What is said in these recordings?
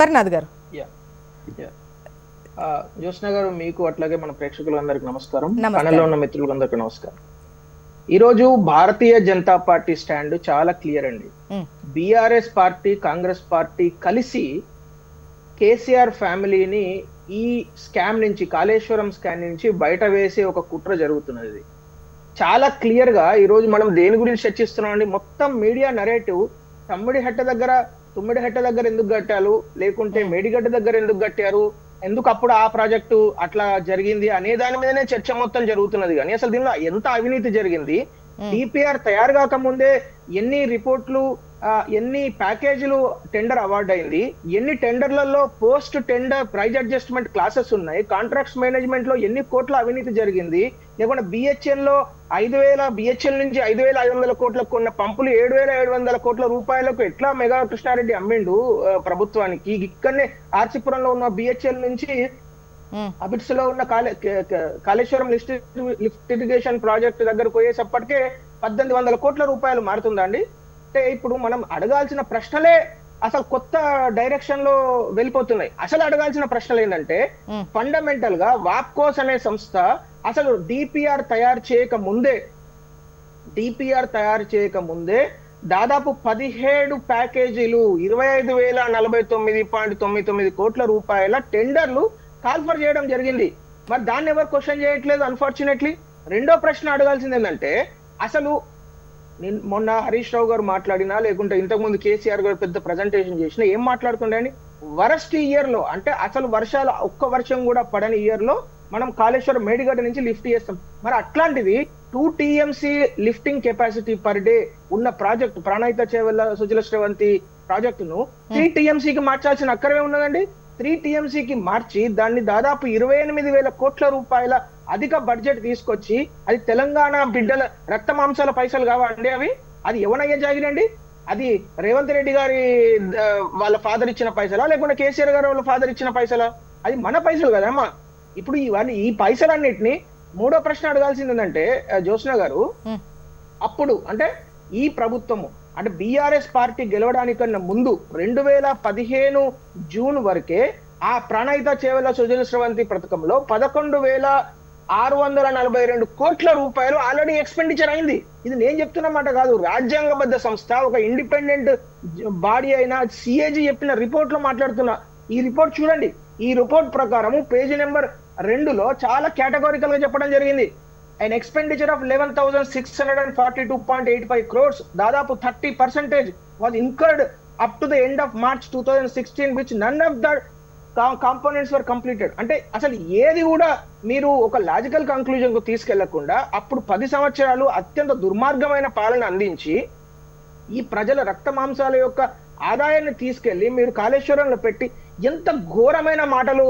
అమర్నాథ్ గారు. జ్యోత్స్న గారు, మీకు అట్లాగే మన ప్రేక్షకులందరికీ నమస్కారం, ప్యానెల్లో ఉన్న మిత్రులందరికీ నమస్కారం. ఈరోజు భారతీయ జనతా పార్టీ స్టాండ్ చాలా క్లియర్ అండి. బీఆర్ఎస్ పార్టీ, కాంగ్రెస్ పార్టీ కలిసి కేసీఆర్ ఫ్యామిలీని ఈ స్కామ్ నుంచి, కాళేశ్వరం స్కామ్ నుంచి బయట వేసే ఒక కుట్ర జరుగుతున్నది. చాలా క్లియర్ గా ఈరోజు మనం దేని గురించి చర్చిస్తున్నాం అండి. మొత్తం మీడియా నరేటివ్ తుమ్మిడిహట్ట దగ్గర ఎందుకు కట్టారు, లేకుంటే మేడిగడ్డ దగ్గర ఎందుకు కట్టారు, ఎందుకు అప్పుడు ఆ ప్రాజెక్టు అట్లా జరిగింది అనే దాని మీదనే చర్చ మొత్తం జరుగుతున్నది. కానీ అసలు దీనిలో ఎంత అవినీతి జరిగింది, డిపిఆర్ తయారు కాకముందే ఎన్ని రిపోర్ట్లు, ఎన్ని ప్యాకేజీలు టెండర్ అవార్డు అయింది, ఎన్ని టెండర్లలో post tender price adjustment clauses ఉన్నాయి, కాంట్రాక్ట్స్ మేనేజ్మెంట్ లో ఎన్ని కోట్ల అవినీతి జరిగింది, లేకుండా బిహెచ్ఎల్ లో 5,000 బిహెచ్ఎల్ నుంచి 5,500 కోట్లకు కొన్న పంపులు 7,700 కోట్ల రూపాయలకు ఎట్లా మెగా కృష్ణారెడ్డి అమ్మిండు ప్రభుత్వానికి. ఇక్కడనే ఆర్సిపురంలో ఉన్న బిహెచ్ఎల్ నుంచి అబిట్స్ లో ఉన్న కాళేశ్వరం లిఫ్ట్ ఇరిగేషన్ ప్రాజెక్ట్ దగ్గరకు పోయేసప్పటికే 1,800 కోట్ల రూపాయలు మారుతుందా అండి. అంటే ఇప్పుడు మనం అడగాల్సిన ప్రశ్నలే అసలు కొత్త డైరెక్షన్ లో వెళ్ళిపోతున్నాయి. అసలు అడగాల్సిన ప్రశ్నలు ఏంటంటే, ఫండమెంటల్ గా వాప్కోస్ అనే సంస్థ అసలు డిపిఆర్ తయారు చేయక ముందే దాదాపు 17 ప్యాకేజీలు 25,049.99 కోట్ల రూపాయల టెండర్లు కాల్ఫర్ చేయడం జరిగింది. మరి దాన్ని ఎవరు క్వశ్చన్ చేయట్లేదు అన్ఫార్చునేట్లీ. రెండో ప్రశ్న అడగాల్సింది ఏంటంటే, అసలు మొన్న హరీష్ రావు గారు మాట్లాడినా, లేకుంటే ఇంతకుముందు కేసీఆర్ గారు పెద్ద ప్రజెంటేషన్ చేసినా ఏం మాట్లాడుతుండని, వరస్ట్ ఇయర్ లో, అంటే అసలు వర్షాలు ఒక్క వర్షం కూడా పడని ఇయర్ లో మనం కాళేశ్వరం మేడిగడ్డ నుంచి లిఫ్ట్ చేస్తాం. మరి అట్లాంటిది 2 TMC lifting capacity per day ఉన్న ప్రాజెక్ట్ ప్రాణహిత చేవెళ్ళ సుజల శ్రవంతి ప్రాజెక్టును 3 TMCకి మార్చాల్సిన అక్కడే ఉన్నదండి. 3 TMCకి మార్చి దాన్ని దాదాపు 28,000 కోట్ల రూపాయల అధిక బడ్జెట్ తీసుకొచ్చి, అది తెలంగాణ బిడ్డల రక్త మాంసాల పైసలు కావండి అవి. అది ఎవరయ్యా జాగిరండి? అది రేవంత్ రెడ్డి గారి వాళ్ళ ఫాదర్ ఇచ్చిన పైసలా, లేకుంటే కేసీఆర్ గారు వాళ్ళ ఫాదర్ ఇచ్చిన పైసలా? అది మన పైసలు కదమ్మా. ఇప్పుడు ఇవన్నీ ఈ పైసలన్నిటిని మూడో ప్రశ్న అడగాల్సింది ఏంటంటే, జ్యోత్స్న గారు, అప్పుడు అంటే ఈ ప్రభుత్వము అంటే బీఆర్ఎస్ పార్టీ గెలవడానికన్నా ముందు 2015 జూన్ వరకే ఆ ప్రణహిత చేవెళ్ళ సుజల శ్రవంతి పథకంలో 11,642 కోట్ల రూపాయలు ఆల్రెడీ ఎక్స్పెండిచర్ అయింది. ఇది నేను చెప్తున్నమాట కాదు, రాజ్యాంగబద్ధ సంస్థ, ఒక ఇండిపెండెంట్ బాడీ అయిన సిఏజీ చెప్పిన రిపోర్ట్ లో మాట్లాడుతున్నా. ఈ రిపోర్ట్ చూడండి. ఈ రిపోర్ట్ ప్రకారం పేజీ నెంబర్ 2లో చాలా కేటగారికల్ గా చెప్పడం జరిగింది. an expenditure of 11,642.85 crores, దాదాపు 30% was incurred up to the end of March 2016, which none of the components were completed. అంటే అసలు ఏది కూడా మీరు ఒక లాజికల్ కంక్లూజన్ కు తీసుకెళ్లకుండా అప్పుడు 10 సంవత్సరాలు అత్యంత దుర్మార్గమైన పాలన అందించి ఈ ప్రజల రక్త మాంసాల యొక్క ఆదాయాన్ని తీసుకెళ్లి మీరు కాళేశ్వరంలో పెట్టి ఎంత ఘోరమైన మాటలు.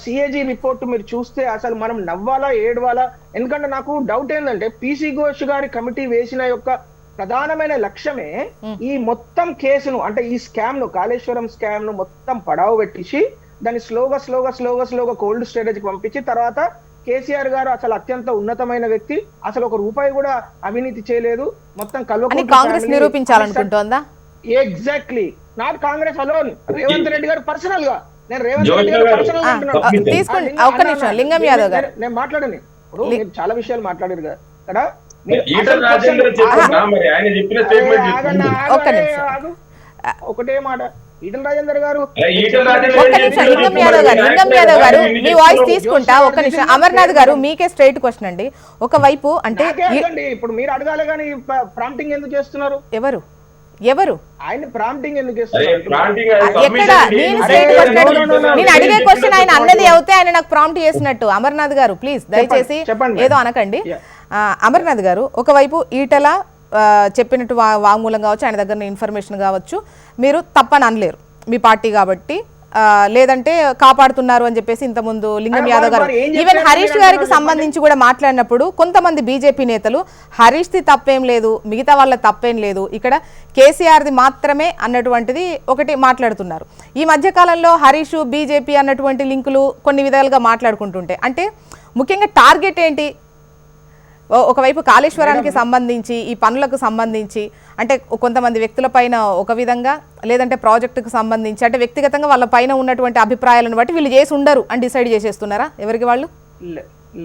సిఏజీ రిపోర్ట్ మీరు చూస్తే అసలు మనం నవ్వాలా ఏడవాలా. ఎందుకంటే నాకు డౌట్ ఏంటంటే, పిసి ఘోష్ గారి కమిటీ వేసిన యొక్క ప్రధానమైన లక్ష్యమే ఈ మొత్తం కేసును, అంటే ఈ స్కామ్ ను, కాళేశ్వరం స్కామ్ ను మొత్తం పడావు పెట్టించి దాన్ని స్లోగా కోల్డ్ స్టోరేజ్ కి పంపించి, తర్వాత కేసీఆర్ గారు అసలు అత్యంత ఉన్నతమైన వ్యక్తి, అసలు ఒక రూపాయి కూడా అవినీతి చేయలేదు, మొత్తం కాంగ్రెస్ నిరూపించాలనుకుంటోందా? Exactly, not Congress alone, Revanth Reddy గారు పర్సనల్ గా. నేను రేవంత్ రెడ్డి గారు పర్సనల్ గా లింగం యాదవ్ గారు నేను మాట్లాడని. ఇప్పుడు మీరు చాలా విషయాలు మాట్లాడారు కదా ఇక్కడ. ఒకటే మాట, ఈటల రాజేందర్ గారు, లింగం యాదవ్ గారు మీ వాయిస్ తీసుకుంటా. ఒక్క నిమిషం. అమర్నాథ్ గారు, మీకే స్ట్రైట్ క్వశ్చన్ అండి. ఒకవైపు అంటే ఇప్పుడు మీరు అడగాలి కానీ ప్రాంప్టింగ్ ఎందుకు చేస్తున్నారు? ఎవరు ఆయన ప్రాంప్టింగ్ ఎందుకు చేస్తున్నారు? ఎక్కడ నేను అడిగే క్వశ్చన్ ఆయన అన్నది అవుతే ఆయన నాకు ప్రాంప్ట్ చేసినట్టు. అమర్నాథ్ గారు ప్లీజ్ దయచేసి ఏదో అనకండి. అమర్నాథ్ గారు, ఒకవైపు ఈటల చెప్పినట్టు వాంగ్మూలం కావచ్చు, ఆయన దగ్గర ఇన్ఫర్మేషన్ కావచ్చు, మీరు తప్పని అనలేరు మీ పార్టీ కాబట్టి, లేదంటే కాపాడుతున్నారు అని చెప్పేసి ఇంతకుముందు లింగం యాదవ్ గారు ఈవెన్ హరీష్ గారికి సంబంధించి కూడా మాట్లాడినప్పుడు కొంతమంది బీజేపీ నేతలు హరీష్ది తప్పేం లేదు, మిగతా వాళ్ళ తప్పేం లేదు, ఇక్కడ కేసీఆర్ది మాత్రమే అన్నటువంటిది ఒకటి మాట్లాడుతున్నారు. ఈ మధ్యకాలంలో హరీష్ బీజేపీ అన్నటువంటి లింకులు కొన్ని విధాలుగా మాట్లాడుకుంటుంటే, అంటే ముఖ్యంగా టార్గెట్ ఏంటి? ఒకవైపు కాళేశ్వరానికి సంబంధించి ఈ పనులకు సంబంధించి అంటే కొంతమంది వ్యక్తుల పైన ఒక విధంగా లేదంటే ప్రాజెక్టుకు సంబంధించి అంటే వ్యక్తిగతంగా వాళ్ళ పైన ఉన్నటువంటి అభిప్రాయాలను బట్టి వీళ్ళు చేసి ఉండరు అని డిసైడ్ చేసేస్తున్నారా ఎవరికి వాళ్ళు?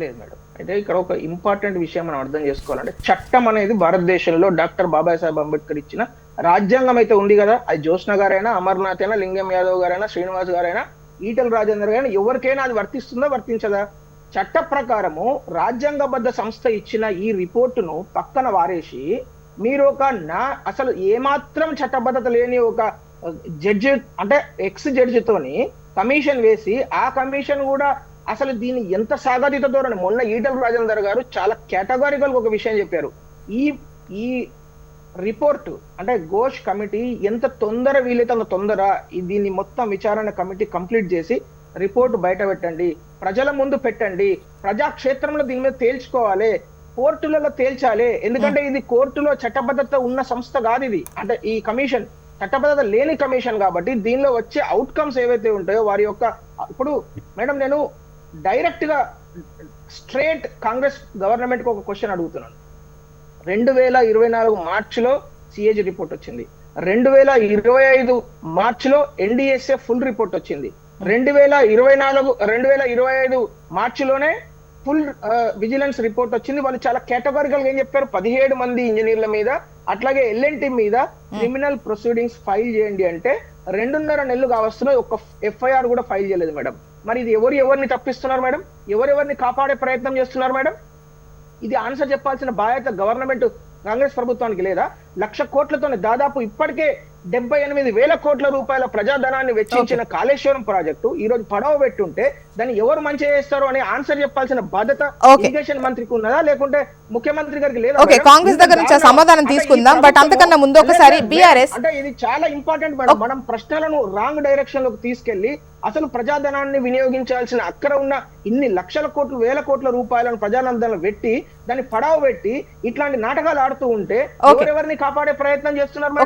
లేదు మేడం, అయితే ఇక్కడ ఒక ఇంపార్టెంట్ విషయం మనం అర్థం చేసుకోవాలంటే చట్టం అనేది భారతదేశంలో డాక్టర్ బాబాసాహెబ్ అంబేద్కర్ ఇచ్చిన రాజ్యాంగం అయితే ఉంది కదా, అది జ్యోత్స్న గారైనా, అమర్నాథ్ అయినా, లింగం యాదవ్ గారైనా, శ్రీనివాస్ గారైనా, ఈటల రాజేందర్ గారైనా ఎవరికైనా అది వర్తిస్తుందా వర్తించదా? చట్ట ప్రకారము రాజ్యాంగబద్ధ సంస్థ ఇచ్చిన ఈ రిపోర్టును పక్కన వారేసి మీరు అసలు ఏమాత్రం చట్టబద్ధత లేని ఒక జడ్జి అంటే ఎక్స్ జడ్జితోని కమిషన్ వేసి ఆ కమిషన్ కూడా అసలు దీన్ని ఎంత సాగతిత ధోరణి, మొన్న ఈటల రాజేందర్ గారు చాలా కేటగారికల్ ఒక విషయం చెప్పారు. ఈ రిపోర్ట్ అంటే ఘోష్ కమిటీ ఎంత తొందర వీలైతే అంత తొందర దీన్ని మొత్తం విచారణ కమిటీ కంప్లీట్ చేసి రిపోర్ట్ బయట పెట్టండి, ప్రజల ముందు పెట్టండి, ప్రజాక్షేత్రంలో దీని మీద తేల్చుకోవాలి, కోర్టులలో తేల్చాలి. ఎందుకంటే ఇది కోర్టులో చట్టబద్ధత ఉన్న సంస్థ కాదు ఇది, అంటే ఈ కమిషన్ చట్టబద్ధత లేని కమిషన్ కాబట్టి దీనిలో వచ్చే అవుట్కమ్స్ ఏవైతే ఉంటాయో వారి యొక్క ఇప్పుడు మేడం నేను డైరెక్ట్ గా స్ట్రేట్ కాంగ్రెస్ గవర్నమెంట్ కు ఒక క్వశ్చన్ అడుగుతున్నాను. 2024 మార్చిలో సిఏజీ రిపోర్ట్ వచ్చింది, 2025 మార్చిలో ఎన్డీఎస్ఏ ఫుల్ రిపోర్ట్ వచ్చింది, 2025 మార్చిలోనే ఫుల్ విజిలెన్స్ రిపోర్ట్ వచ్చింది. వాళ్ళు చాలా కేటగారికల్ గా ఏం చెప్పారు, 17 మంది ఇంజనీర్ల మీద అట్లాగే ఎల్ఎన్టీ మీద క్రిమినల్ ప్రొసీడింగ్స్ ఫైల్ చేయండి అంటే 2.5 నెలలు కావస్తున్నాయి, ఒక్క ఎఫ్ఐఆర్ కూడా ఫైల్ చేయలేదు మేడం. మరి ఇది ఎవరిని తప్పిస్తున్నారు మేడం, ఎవరెవరిని కాపాడే ప్రయత్నం చేస్తున్నారు మేడం? ఇది ఆన్సర్ చెప్పాల్సిన బాధ్యత గవర్నమెంట్ కాంగ్రెస్ ప్రభుత్వానికి లేదా? 1,00,000 కోట్లతోనే దాదాపు ఇప్పటికే 78,000 కోట్ల రూపాయల ప్రజాధనాన్ని వెచ్చించిన కాళేశ్వరం ప్రాజెక్టు ఈ రోజు పడవ పెట్టుంటే దాన్ని ఎవరు మంచి చేస్తారు అనే ఆన్సర్ చెప్పాల్సిన బాధ్యత ఇరిగేషన్ మంత్రికి ఉన్నదా లేకుంటే ముఖ్యమంత్రి గారికి లేదా? కాంగ్రెస్ దగ్గర నుంచి సమాధానం తీసుకుందాం, బట్ అంతకన్నా ముందు ఒకసారి బీఆర్ఎస్ అంటే ఇది చాలా ఇంపార్టెంట్ మేడం. మనం ప్రశ్నలను రాంగ్ డైరెక్షన్ లోకి తీసుకెళ్లి అసలు ప్రజాధనాన్ని వినియోగించాల్సిన అక్కడ ఉన్న ఇన్ని లక్షల కోట్లు 1,000 కోట్ల రూపాయలను ప్రజానందనలు పెట్టి దాన్ని పడవ పెట్టి ఇట్లాంటి నాటకాలు ఆడుతూ ఉంటే ఎవరెవరిని కాపాడే ప్రయత్నం చేస్తున్నారు మేడం?